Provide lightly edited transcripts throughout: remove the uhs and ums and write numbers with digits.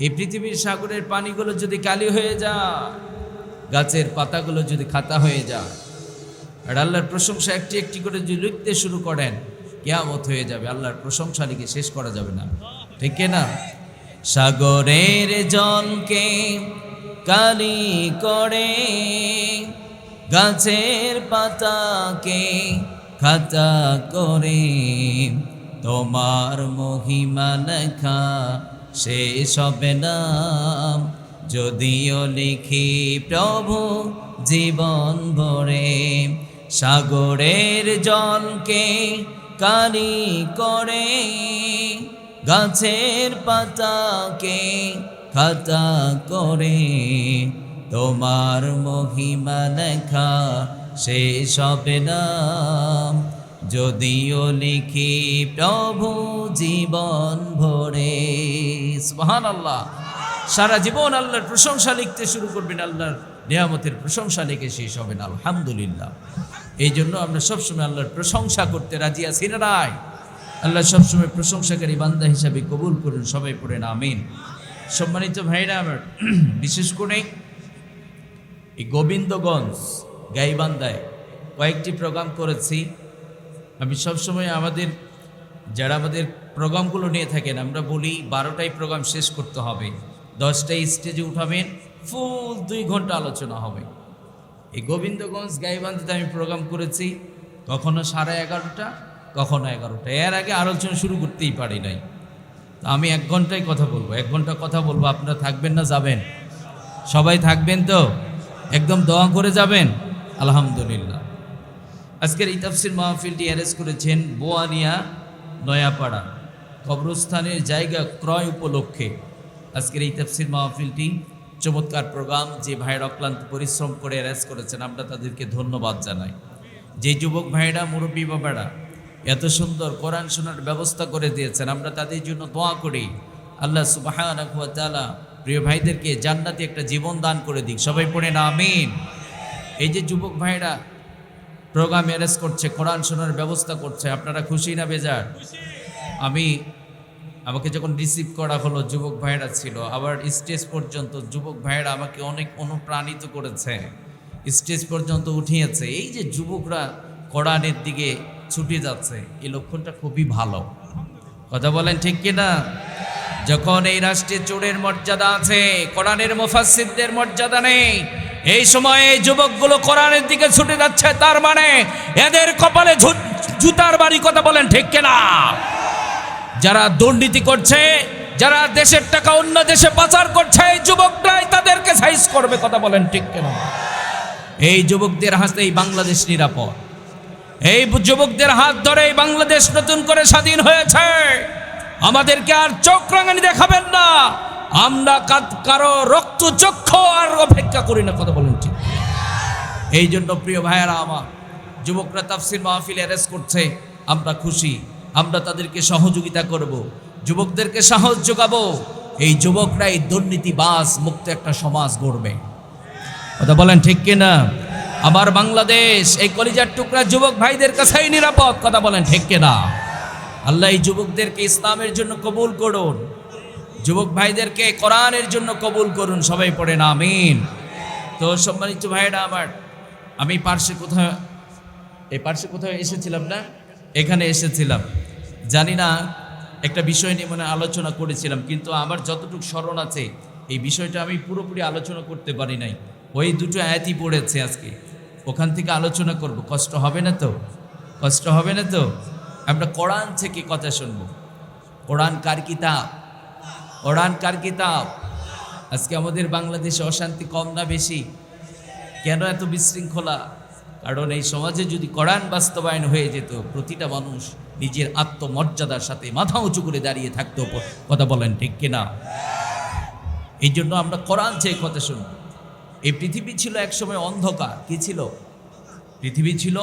এই পৃথিবীর সাগরের পানিগুলো যদি কালি হয়ে যায়, গাছের পাতাগুলো যদি খাতা হয়ে যায়, আর আল্লাহর প্রশংসা একটি একটি করে যদি লিখতে শুরু করেন, কিয়ামত হয়ে যাবে। আল্লাহর প্রশংসা লিখে শেষ করা যাবে না, ঠিক না? সাগরের জলকে কালি করে, গাছের পাতাকে খাতা করে, তোমার মহিমা লেখা শেষ হবে না, যদিও লিখি প্রভু জীবন ভরে। সাগরের জলকে কালি করে, গাছের পাতাকে খাতা করে, তোমার মহিমা লেখা শেষ হবে না, যদিও লিখি প্রভু জীবন ভরে। সুবহানাল্লাহ। সারা জীবন আল্লাহর প্রশংসা লিখতে শুরু করবেন, আল্লাহর নিয়ামতের প্রশংসা লিখে শেষ হবেন। আলহামদুলিল্লাহ। এই জন্য আমরা সবসময় আল্লাহর প্রশংসা করতে রাজি আছি না নাই? আল্লাহ সবসময় প্রশংসাকারী বান্দা হিসাবে কবুল করুন। সবাই পড়েন আমিন। সম্মানিত ভাইরা আমার, বিশেষ করে এই গোবিন্দগঞ্জ গাইবান্ধায় কয়েকটি প্রোগ্রাম করেছি। আমি সবসময় যারা আমাদের প্রোগ্রামগুলো নিয়ে থাকেন, আমরা বলি 12টায় প্রোগ্রাম শেষ করতে হবে, 10টায় স্টেজে উঠাবেন, ফুল 2 ঘন্টা আলোচনা হবে। এই গোবিন্দগঞ্জ গাইবান্ধাতে আমি প্রোগ্রাম করেছি, কখনো 11:30, কখনো 11টা। এর আগে আলোচনা শুরু করতেই পারি নাই। তো আমি 1 ঘন্টায় কথা বলবো, 1 ঘন্টা কথা বলবো। আপনারা থাকবেন না যাবেন? সবাই থাকবেন তো? একদম দোয়া করে যাবেন। আলহামদুলিল্লাহ। আজকের এই তাফসীর মাহফিলটি অ্যারেঞ্জ করেছেন বোয়ানিয়া নয়াপাড়া কবরস্থানের জায়গা ক্রয় উপলক্ষে। আজকের এই তাফসীর মাহফিলটি চমৎকার প্রোগ্রাম, যে ভাইয়েরা অক্লান্ত পরিশ্রম করে অ্যারেঞ্জ করেছেন, আমরা তাদেরকে ধন্যবাদ জানাই। যে যুবক ভাইয়েরা, মুরব্বী বাবারা এত সুন্দর কোরআন শোনার ব্যবস্থা করে দিয়েছেন, আমরা তাদের জন্য দোয়া করি আল্লাহ সুবহানাহু ওয়া তাআলা প্রিয় ভাইদেরকে জান্নাতি একটা জীবন দান করে দিক। সবাই পড়েন আমিন। এই যে যুবক ভাইরা প্রোগ্রাম অ্যারেঞ্জ করছে, কোরআন শোনার ব্যবস্থা করছে, আপনারা খুশি না বেজার? আমাকে যখন রিসিভ করা হলো, যুবক ভাইয়েরা ছিল, আবার স্টেজ পর্যন্ত যুবক ভাইয়েরা আমাকে অনেক অনুপ্রাণিত করেছে, স্টেজ পর্যন্ত উঠিয়েছে। এই যে যুবকরা কোরআনের দিকে ছুটে যাচ্ছে, এই লক্ষণটা খুবই ভালো। কথা বলেন ঠিক কিনা? যখন এই রাষ্ট্রে চোরের মর্যাদা আছে, কোরআনের মুফাসসিরদের মর্যাদা নেই, এই সময়ে যুবকগুলো কোরআনের দিকে ছুটে যাচ্ছে, তার মানে এদের কপালে জুতার বাড়ি। কথা বলেন ঠিক কিনা? যারা দুর্নীতি করছে, যারা দেশের টাকা অন্য দেশে পাচার করছে, এই যুবকরাই তাদেরকে সাইজ করবে। কথা বলেন ঠিক কিনা? এই যুবকদের হাতেই বাংলাদেশ নিরাপদ। এই যুবকদের হাত ধরেই বাংলাদেশ নতুন করে স্বাধীন হয়েছে। আমাদেরকে আর চোখ রাঙানি দেখাবেন না। আমরা কারো রক্তচক্ষু আর অপেক্ষা করি না। কথা বলেন ঠিক? এই জন্য প্রিয় ভাইয়েরা আমার, যুবকরা তাফসীর মাহফিল অ্যারেঞ্জ করছে, আমরা খুশি। আমরা তাদেরকে সহযোগিতা করব, যুবকদেরকে সাহস যোগাবো। এই যুবকরাই দুর্নীতিবাজ মুক্ত একটা সমাজ গড়বে। কথা বলেন ঠিক কিনা? আমার বাংলাদেশ এই কলিজার টুকরা যুবক ভাইদের কাছেই নিরাপদ। কথা বলেন ঠিক কিনা? আল্লাহ এই যুবকদেরকে ইসলামের জন্য কবুল করুন, যুবক ভাইদেরকে কোরআনের জন্য কবুল করুন। সবাই পড়েন আমিন। তো সম্মানিত ভাইরা আমার, আমি পার্শ্বে কোথাও এসেছিলাম না, এখানে এসেছিলাম, জানি না একটা বিষয় নিয়ে মনে আলোচনা করেছিলাম, কিন্তু আমার যতটুকু স্মরণ আছে এই বিষয়টা আমি পুরোপুরি আলোচনা করতে পারি নাই। ওই 2টো আয়াতই পড়েছে আজকে, ওখান থেকে আলোচনা করব। কষ্ট হবে না তো? কষ্ট হবে না তো? আমরা কোরআন থেকে কথা শুনব। কোরআন কার কিতাব? কোরআন কার কিতাব? আজকে আমাদের বাংলাদেশে অশান্তি কম না বেশি? কেন এত বিশৃঙ্খলা? কারণ এই সমাজে যদি কোরআন বাস্তবায়ন হয়ে যেত, প্রতিটা মানুষ নিজের আত্মমর্যাদার সাথে মাথা উঁচু করে দাঁড়িয়ে থাকতো। কথা বলেন ঠিক কিনা? এই জন্য আমরা কোরআন থেকে কথা শুনব। এই পৃথিবী ছিল একসময় অন্ধকার। কি ছিল? পৃথিবী ছিল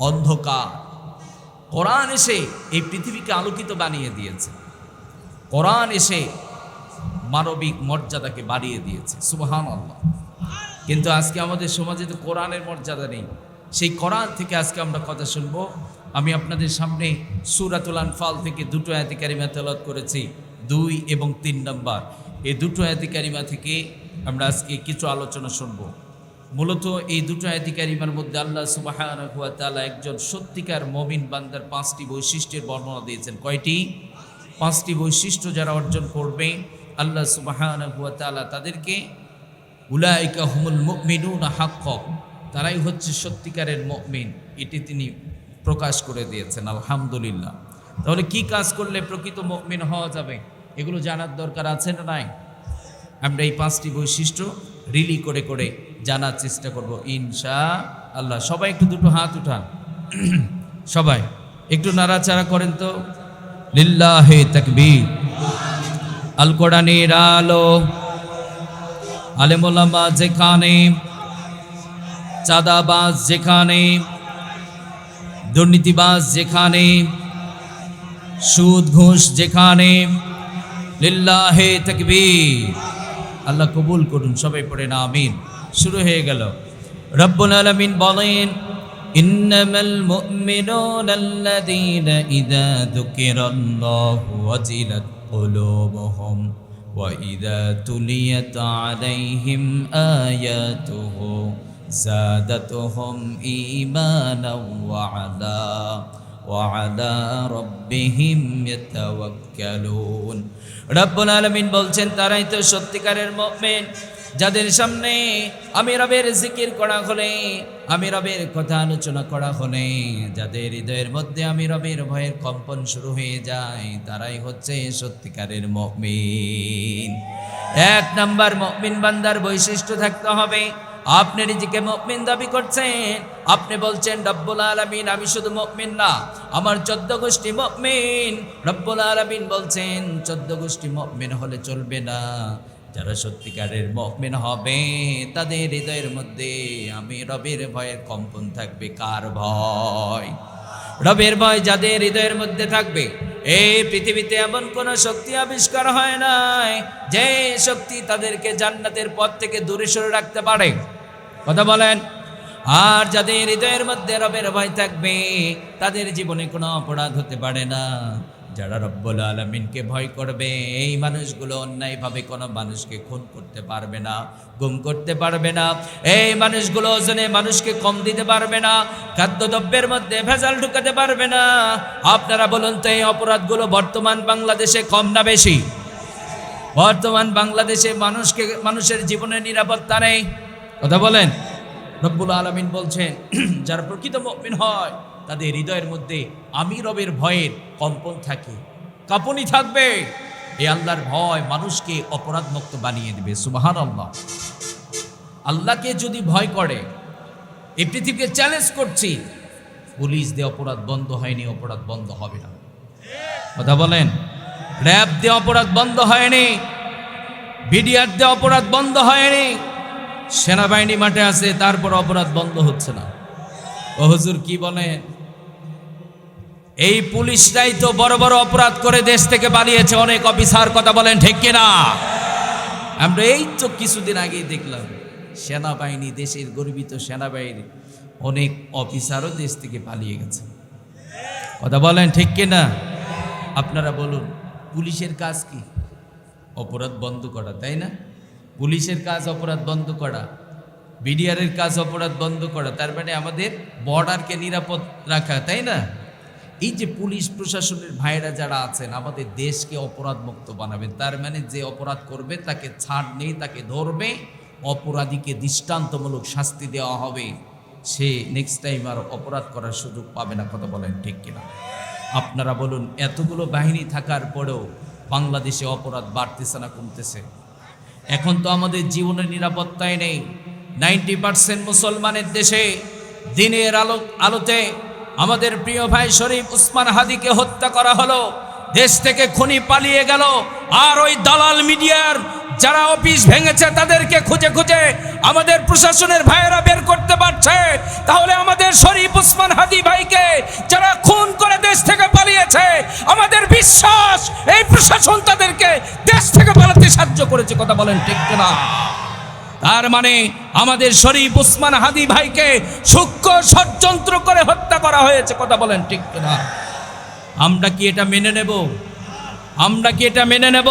অন্ধকার। কোরআন এসে এই পৃথিবীকে আলোকিত বানিয়ে দিয়েছে। কোরআন এসে মানবিক মর্যাদাকে বাড়িয়ে দিয়েছে। সুবহানাল্লাহ। কিন্তু আজকে আমাদের সমাজে তো কোরআনের মর্যাদা নেই। সেই কোরআন থেকে আজকে আমরা কথা শুনব। আমি আপনাদের সামনে সূরাতুল আনফাল থেকে 2টো আয়াতে কারিমা তেলাওয়াত করেছি, 2 এবং 3 নম্বর। এই দুটো আয়াতে কারিমা থেকে আমরা আজকে কিছু আলোচনা শুনব। মূলত এই দুটো আয়াতে কারিমার মধ্যে আল্লাহ সুবহানাহু ওয়া তাআলা একজন সত্যিকার মুমিন বান্দার 5টি বৈশিষ্ট্যের বর্ণনা দিয়েছেন। কয়টি? 5টি বৈশিষ্ট্য যারা অর্জন করবে আল্লাহ সুবহানাহু ওয়া তাআলা তাদেরকে উলাইকা হুমুল মুমিনুনা হাক্কান, তারাই হচ্ছে সত্যিকারের মুমিন, এটি তিনি প্রকাশ করে দিয়েছেন। আলহামদুলিল্লাহ। তাহলে কি কাজ করলে প্রকৃত মুমিন হওয়া যাবে এগুলো জানার দরকার আছে না নাই? আমরা এই 5টি বৈশিষ্ট্য রিলি করে করে জানার চেষ্টা করব ইনশাআল্লাহ। সবাই একটু দুটো হাত উঠান, সবাই একটু নাড়াচাড়া করেন তো। লিল্লাহে তাকবীর। আল কোরআনের আলো, আলেম ওলামা যেখানে, চাঁদাবাজ যেখানে, দুর্নীতিবাজ যেখানে, সুদ ঘুষ যেখানে, লিল্লাহে তাকবীর। আল্লাহ কবুল করুন, সবাই পড়েন আমিন। শুরু হয়ে গেল। রব্বুল আলামিন বলেন, ইন্নামাল মুমিনুনা আল্লাযীনা ইযা যুকিরাল্লাহু ওয়াজিলাত কুলুবুহুম ওয়া ইযা তুলিয়াত আলাইহিম আয়াতুহু যাদাতুহুম ঈমানাও ওয়া আলা রাব্বিহিম ইয়াতাওয়াক্কালুন। রব্বুল আলামিন বলছেন, তারাই তো সত্যিকারের মুমিন যাদের সামনে আমি রবের জিকির করা হলে, আমি রবের কথা আলোচনা করা হলে, যাদের হৃদয়ের মধ্যে আমি রবের ভয়ের কম্পন শুরু হয়ে যায়, তারাই হচ্ছে সত্যিকারের মুমিন। 1 নাম্বার মুমিন বান্দার বৈশিষ্ট্য থাকতে হবে, আপনি নিজেকে মুমিন দাবি করছেন, আপনি বলছেন রব্বুল আলামিন আমি শুধু মুমিন না, আমার 14 গোষ্ঠী মুমিন। রব্বুল আলামিন বলছেন 14 গোষ্ঠী মুমিন হলে চলবে না, যারা সত্যিকারের মুমিন হবে তাদের হৃদয়ের মধ্যে আমি রবের ভয়ের কম্পন থাকবে। কার ভয়? রবের ভয় যাদের হৃদয়ের মধ্যে থাকবে। এই পৃথিবীতে এমন কোন শক্তি আবিষ্কার হয় নাই যে শক্তি তাদেরকে জান্নাতের পথ থেকে দূরে সরে রাখতে পারে। কথা বলেন। আর যাদের হৃদয়ের মধ্যে রবের ভয় থাকবে তাদের জীবনে কোনো অপরাধ হতে পারে না। যারা রব্বুল আলামিনকে ভয় করবে এই মানুষগুলো অন্যায়ভাবে কোনো মানুষকে খুন করতে পারবে না, গুম করতে পারবে না। এই মানুষগুলো ওজনে মানুষকে কম দিতে পারবে না, খাদ্যদ্রব্যের মধ্যে ভেজাল ঢুকাতে পারবে না। আপনারা বলুন তো, এই অপরাধগুলো বর্তমান বাংলাদেশে কম না বেশি? বর্তমান বাংলাদেশে মানুষের জীবনে নিরাপত্তা নেই। কথা বলেন। রব্বুল আলামিন বলছেন যারা প্রকৃত মুমিন হয় তাদের হৃদয়ের মধ্যে আমি রবের ভয়ের কম্পন থাকে, কাঁপুনি থাকবে। এই আল্লাহর ভয় মানুষকে অপরাধ মুক্ত বানিয়ে দেবে। সুবহানাল্লাহ। আল্লাহকে যদি ভয় করে, এই পৃথিবীকে চ্যালেঞ্জ করছি, পুলিশ দিয়ে অপরাধ বন্ধ হয়নি, অপরাধ বন্ধ হবে না। কথা বলেন। র‍্যাব দিয়ে অপরাধ বন্ধ হয়নি, বিডিআর দিয়ে অপরাধ বন্ধ হয়নি, সেনাবাহিনী মাঠে আছে তারপর অপরাধ বন্ধ হচ্ছে না। ও হুজুর কি বলেন? এই পুলিশরাই তো বড় বড় অপরাধ করে দেশ থেকে পালিয়েছে অনেক অফিসার। কথা বলেন ঠিক কিনা? আমরা এই তো কিছুদিন আগেই দেখলাম সেনাবাহিনী, দেশের গর্বিত সেনাবাহিনী অনেক অফিসারও দেশ থেকে পালিয়ে গেছে। কথা বলেন ঠিক কিনা? আপনারা বলুন, পুলিশের কাজ কি? অপরাধ বন্ধ করা, তাই না? পুলিশের কাজ অপরাধ বন্ধ করা, বিডিআরের কাজ অপরাধ বন্ধ করা, তার মানে আমাদের বর্ডারকে নিরাপদ রাখা, তাই না? এই যে পুলিশ প্রশাসনের ভাইরা যারা আছেন আমাদের দেশকে অপরাধ মুক্ত বানাবেন, তার মানে যে অপরাধ করবে তাকে ছাড় নেই, তাকে ধরবে, অপরাধীকে দৃষ্টান্তমূলক শাস্তি দেওয়া হবে, সে নেক্সট টাইম আর অপরাধ করার সুযোগ পাবে না। কথা বলেন ঠিক কিনা? আপনারা বলুন, এতগুলো বাহিনী থাকার পরেও বাংলাদেশে অপরাধ বাড়তেছে না কমতেছে? এখন তো আমাদের জীবনের নিরাপত্তাই নেই। 90% মুসলমানের দেশে দিনের আলোতে আমাদের প্রিয় ভাই শরীফ উসমান হাদিকে হত্যা করা হলো, দেশ থেকে খুনি পালিয়ে গেল, আর ওই দালাল মিডিয়ার যারা অফিস ভেঙেছে তাদেরকে খুঁজে খুঁজে আমাদের প্রশাসনের ভাইয়েরা বের করতে পারছে। তাহলে আমাদের শরীফ উসমান হাদি ভাইকে যারা খুন করে দেশ থেকে পালিয়েছে, আমাদের বিশ্বাস এই প্রশাসন তাদেরকে দেশ থেকে পালাতে সাহায্য করেছে। কথা বলেন ঠিক না? তার মানে আমাদের শরীফ উসমান হাদি ভাইকে সূক্ষ্ম ষড়যন্ত্র করে হত্যা করা হয়েছে। কথা বলেন ঠিক না? আমরা কি এটা মেনে নেব? আমরা কি এটা মেনে নেব?